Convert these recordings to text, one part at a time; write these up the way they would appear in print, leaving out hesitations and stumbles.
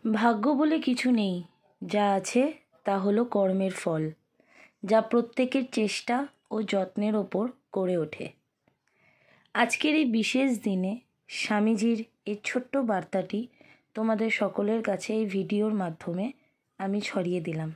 ভাগ্য বলে কিছু নেই, যা আছে তা হলো কর্মের ফল, যা প্রত্যেকের চেষ্টা ও যত্নের ওপর গড়ে ওঠে। আজকের এই বিশেষ দিনে স্বামীজির এই ছোট্ট বার্তাটি তোমাদের সকলের কাছে এই ভিডিওর মাধ্যমে আমি ছড়িয়ে দিলাম।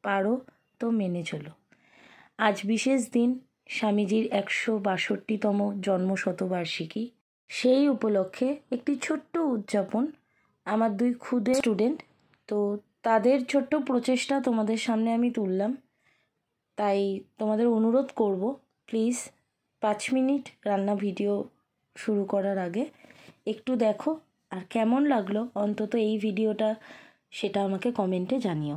পারো তো মেনে চলো। আজ বিশেষ দিন, স্বামীজির 162তম জন্মশতবার্ষিকী। সেই উপলক্ষে একটি ছোট্ট উদযাপন আমার 2 ক্ষুদে স্টুডেন্ট, তো তাদের ছোট্ট প্রচেষ্টা তোমাদের সামনে আমি তুললাম। তাই তোমাদের অনুরোধ করব, প্লিজ 5 মিনিট রান্না ভিডিও শুরু করার আগে একটু দেখো, আর কেমন লাগলো অন্তত এই ভিডিওটা সেটা আমাকে কমেন্টে জানিও।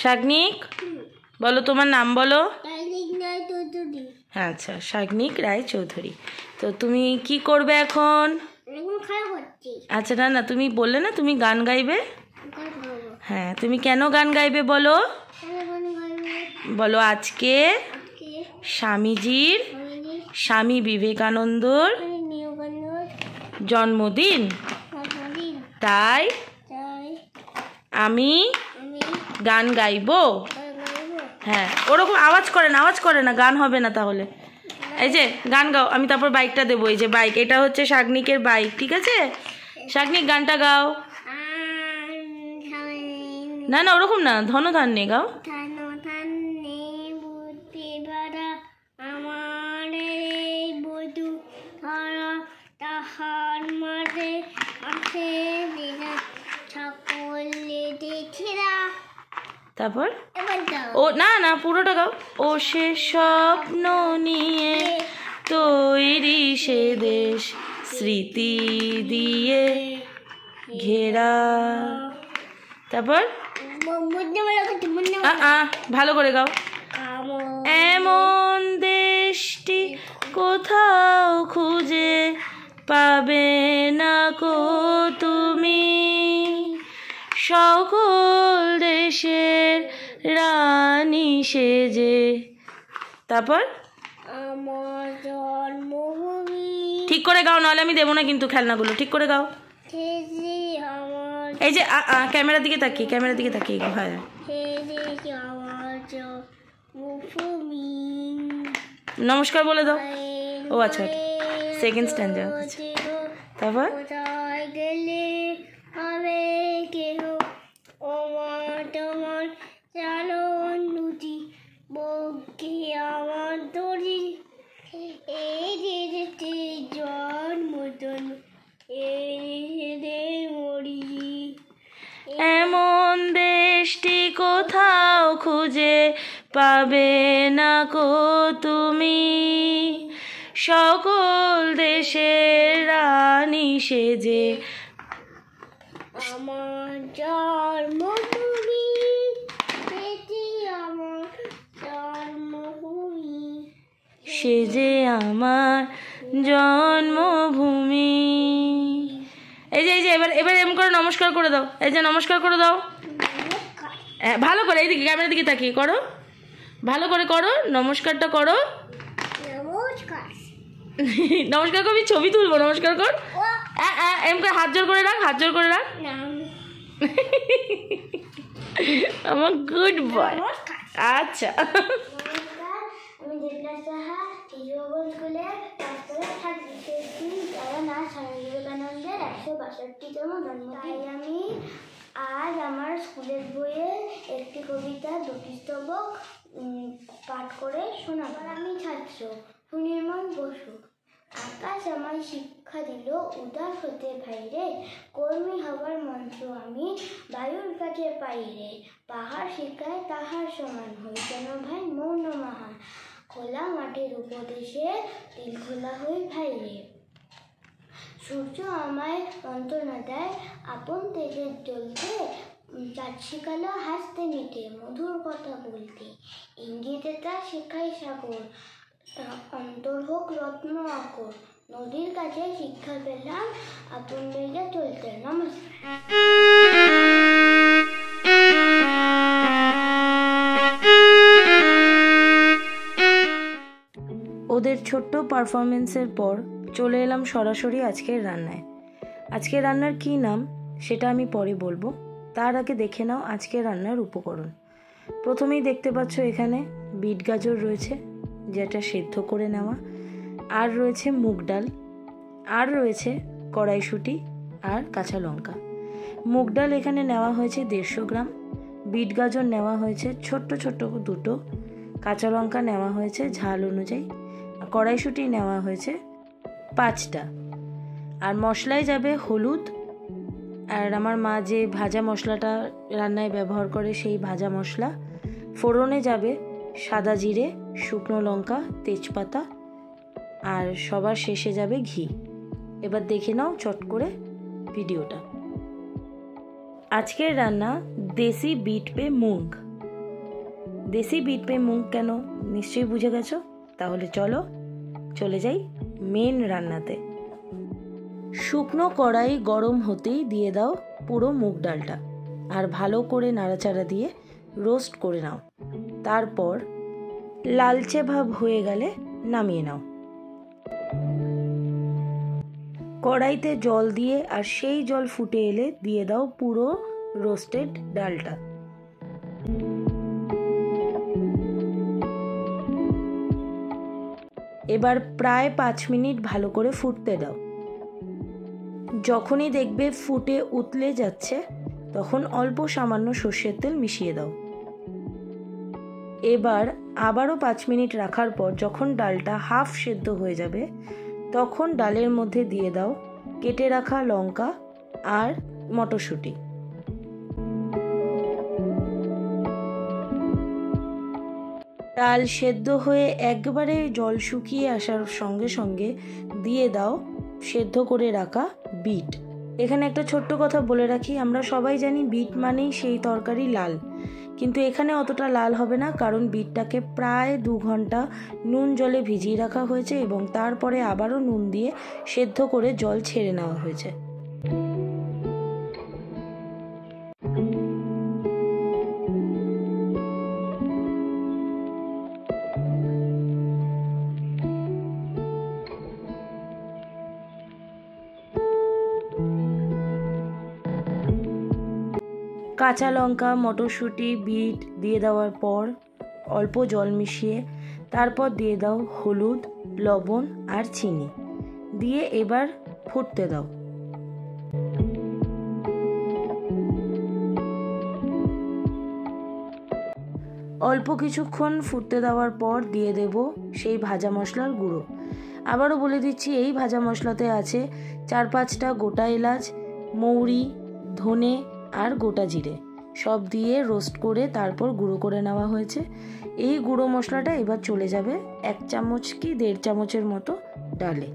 শাগনিক, বলো তোমার নাম বলো। আচ্ছা, শাগনিক রায় চৌধুরী। তো তুমি কি করবে এখন? আচ্ছা, না না, তুমি বললে না তুমি গান গাইবে। হ্যাঁ, তুমি কেন গান গাইবে বলো? বলো, আজকে স্বামীজির, স্বামী বিবেকানন্দর জন্মদিন, তাই আমি গান গাইবো। হ্যাঁ, ওরকম আওয়াজ করে না, গান হবে না তাহলে। এই যে গান গাও, আমি তারপর বাইকটা দেবো। এই যে বাইক, এটা হচ্ছে শাগনিকের বাইক, ঠিক আছে? শাগনিক গানটা গাও। না না, ওরকম না, ধনধান্যে গাও। তারপর ও না না, পুরোটা গাও। ও সে স্বপ্ন নিয়ে তৈরি সে দেশ, স্মৃতি দিয়ে ঘেরা। তারপর ভালো করে গাও। এমন দেশটি কোথাও খুঁজে পাবে না কো তুমি, সকল দেশের রানী সেজে। তারপর আমার জন্মভূমি, ঠিক করে গাও, নাহলে আমি দেবো না কিন্তু খেলনাগুলো। ঠিক করে গাও। এই যে ক্যামেরার দিকে তাকিয়ে, ক্যামেরার দিকে তাকিয়ে গাও। হ্যাঁ, নমস্কার বলে দাও। ও আচ্ছা, সেকেন্ড স্ট্যান্ডার্ড। তারপর গেলে হবে কেহ আমার তোমার চালন দুটি বকে আমার দড়ি, এই দেশে জন্মতন এই মরি। এমন দেশটি কোথাও খুঁজে পাবে না কো তুমি, সকল দেশের রানী সেজে। আমার জন্মভূমি, আমার জন্মভূমি, সেজে আমার জন্মভূমি। এই যে এবার এমন করে নমস্কার করে দাও। এই যে নমস্কার করে দাও ভালো করে, এইদিকে ক্যামেরার দিকে তাকিয়ে করো, ভালো করে করো, নমস্কারটা করো। নমস্কার করবি, ছবি তুলবো। নমস্কার কর, এম করে হাত জোর করে রাখ, হাত জোর করে রাখ। আমার গুড বয়। আচ্ছা, আমি দেবনাথ সাহা টিজোগঞ্জ স্কুলের ক্লাসে থাকি। তারা না স্বামী বিবেকানন্দের 162তম জন্মদিন। আমি আজ আমার স্কুলের বইয়ে একটি কবিতা 2টি স্তবক পাঠ করে শোনাব। আমি ছাত্র সুনির্মল বসু। আকাশ আমায় শিক্ষা দিল উদার হতে ভাইরে, কর্মী হবার মন্ত্র আমি বায়ুর কাছে পাইরে। পাহাড় শিখায় তাহার সমান হই যেন ভাই মৌন মহান, খোলা মাঠের উপদেশে দিল খোলা হই ভাইরে। সূর্য আমায় মন্ত্রণা দেয় আপন তেজের জ্বলতে, চাঁদ শিখালো হাসতে মিটে মধুর কথা বলতে। ইঙ্গিতে তা শেখায় সাগর, অন্তর হোক রত্ন আকর। নদীর কাছে শিক্ষা পেলাম আপন বেগে চলতে। নমস্কার। ওদের ছোট্ট পারফরমেন্সের পর চলে এলাম সরাসরি আজকের রান্নায়। আজকের রান্নার কী নাম সেটা আমি পরে বলবো। তার আগে দেখে নাও আজকে রান্নার উপকরণ। প্রথমেই দেখতে পাচ্ছ এখানে বিট গাজর রয়েছে, যেটা সেদ্ধ করে নেওয়া, আর রয়েছে মুগ ডাল, আর রয়েছে কড়াইশুঁটি আর কাঁচা লঙ্কা। মুগ ডাল এখানে নেওয়া হয়েছে 150 গ্রাম, বিট গাজর নেওয়া হয়েছে ছোট্ট ছোট্ট দুটো, কাঁচা লঙ্কা নেওয়া হয়েছে ঝাল অনুযায়ী, কড়াইশুঁটি নেওয়া হয়েছে 5টা। আর মশলায় যাবে হলুদ, আর আমার মা যে ভাজা মশলাটা রান্নায় ব্যবহার করে সেই ভাজা মশলা। ফোড়নে যাবে সাদা জিরে, শুকনো লঙ্কা, তেজপাতা, আর সবার শেষে যাবে ঘি। এবার দেখে নাও চট করে ভিডিওটা। আজকের রান্না দেশি বিট পে মুগ। দেশি বিট পে মুগ কেন নিশ্চয়ই বুঝে গেছো। তাহলে চলো চলে যাই মেন রান্নাতে। শুকনো কড়াই গরম হতেই দিয়ে দাও পুরো মুগ ডালটা, আর ভালো করে নাড়াচাড়া দিয়ে রোস্ট করে নাও। তারপর লালচে ভাব হয়ে গেলে নামিয়ে নাও। কড়াইতে জল দিয়ে আর সেই জল ফুটে এলে দিয়ে দাও পুরো রোস্টেড ডালটা। এবার প্রায় 5 মিনিট ভালো করে ফুটতে দাও। যখনই দেখবে ফুটে উতলে যাচ্ছে তখন অল্প সামান্য সর্ষের তেল মিশিয়ে দাও। এবার আবারও 5 মিনিট রাখার পর যখন ডালটা হাফ সেদ্ধ হয়ে যাবে তখন ডালের মধ্যে দিয়ে দাও কেটে রাখা লঙ্কা আর মটরশুঁটি। ডাল সেদ্ধ হয়ে একবারে জল শুকিয়ে আসার সঙ্গে সঙ্গে দিয়ে দাও সেদ্ধ করে রাখা বিট। এখানে একটা ছোট্ট কথা বলে রাখি, আমরা সবাই জানি বিট মানেই সেই তরকারি লাল, কিন্তু এখানে অতটা লাল হবে না, কারণ বিটটাকে প্রায় 2 ঘন্টা নুন জলে ভিজিয়ে রাখা হয়েছে এবং তারপরে আবারও নুন দিয়ে সেদ্ধ করে জল ছেড়ে নেওয়া হয়েছে। কাঁচা লঙ্কা, মটরশুঁটি, বিট দিয়ে দেওয়ার পর অল্প জল মিশিয়ে তারপর দিয়ে দাও হলুদ, লবণ আর চিনি দিয়ে এবার ফুটতে দাও। অল্প কিছুক্ষণ ফুটতে দেওয়ার পর দিয়ে দেব সেই ভাজা মশলার গুঁড়ো। আবারও বলে দিচ্ছি, এই ভাজা মশলাতে আছে 4-5টা গোটা এলাচ, মৌরি, ধনে আর গোটা জিরে সব দিয়ে রোস্ট করে তারপর গুঁড়ো করে নেওয়া হয়েছে। এই গুঁড়ো মশলাটা এবার চলে যাবে 1 চামচ কি 1.5 চামচের মতো ডালে।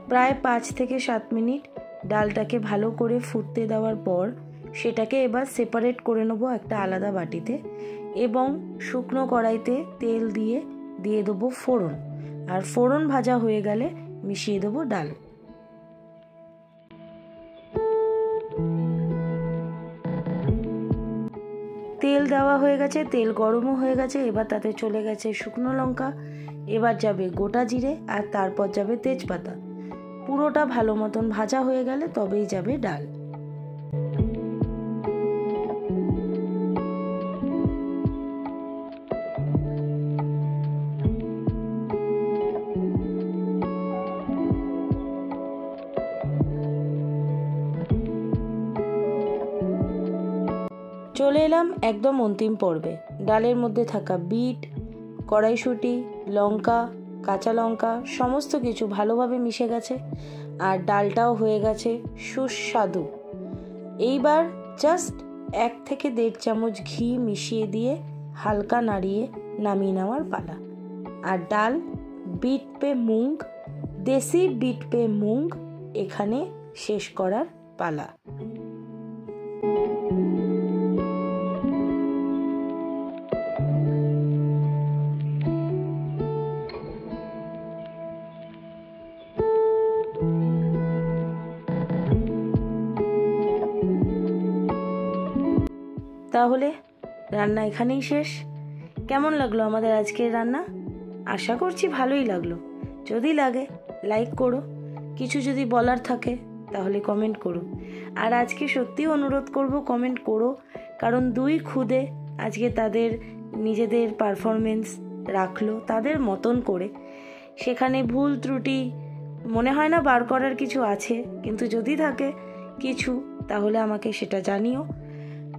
প্রায় 5 থেকে 7 মিনিট ডালটাকে ভালো করে ফুটতে দেওয়ার পর সেটাকে এবার সেপারেট করে নেব একটা আলাদা বাটিতে, এবং শুকনো কড়াইতে তেল দিয়ে দেবো ফোড়ন, আর ফোড়ন ভাজা হয়ে গেলে মিশিয়ে দেবো ডাল। তেল দেওয়া হয়ে গেছে, তেল গরমও হয়ে গেছে, এবার তাতে চলে গেছে শুকনো লঙ্কা, এবার যাবে গোটা জিরে আর তারপর যাবে তেজপাতা। পুরোটা ভালো মতন ভাজা হয়ে গেলে তবেই যাবে ডাল। চলে এলাম একদম অন্তিম পর্বে। ডালের মধ্যে থাকা বিট, কড়াইশুঁটি, লঙ্কা, কাঁচা লঙ্কা সমস্ত কিছু ভালোভাবে মিশে গেছে আর ডালটাও হয়ে গেছে সুস্বাদু। এইবার জাস্ট 1 থেকে 1.5 চামচ ঘি মিশিয়ে দিয়ে হালকা নাড়িয়ে নামিয়ে নেওয়ার পালা। আর ডাল বিট পে মুগ, দেশি বিট পে মুগ এখানে শেষ করার পালা। তাহলে রান্না এখানেই শেষ। কেমন লাগলো আমাদের আজকের রান্না? আশা করছি ভালোই লাগলো। যদি লাগে লাইক করো, কিছু যদি বলার থাকে তাহলে কমেন্ট করো। আর আজকে সত্যিই অনুরোধ করব, কমেন্ট করো, কারণ দুই খুদে আজকে তাদের নিজেদের পারফরমেন্স রাখলো তাদের মতন করে। সেখানে ভুল ত্রুটি মনে হয় না বার করার কিছু আছে, কিন্তু যদি থাকে কিছু তাহলে আমাকে সেটা জানিও।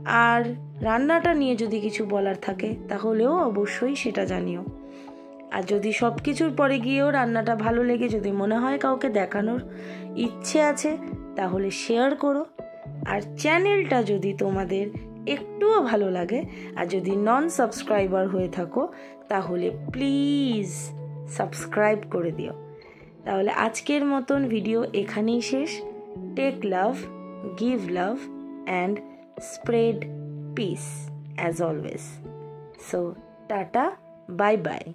আর রান্নাটা নিয়ে যদি কিছু বলার থাকে তাহলেও অবশ্যই সেটা জানিও। আর যদি সব কিছুর পরে গিয়েও রান্নাটা ভালো লেগে যদি মনে হয় কাউকে দেখানোর ইচ্ছে আছে তাহলে শেয়ার করো। আর চ্যানেলটা যদি তোমাদের একটুও ভালো লাগে আর যদি নন সাবস্ক্রাইবার হয়ে থাকো তাহলে প্লিজ সাবস্ক্রাইব করে দিও। তাহলে আজকের মতন ভিডিও এখানেই শেষ। Take love, give love and spread peace as always. So, tata, bye bye.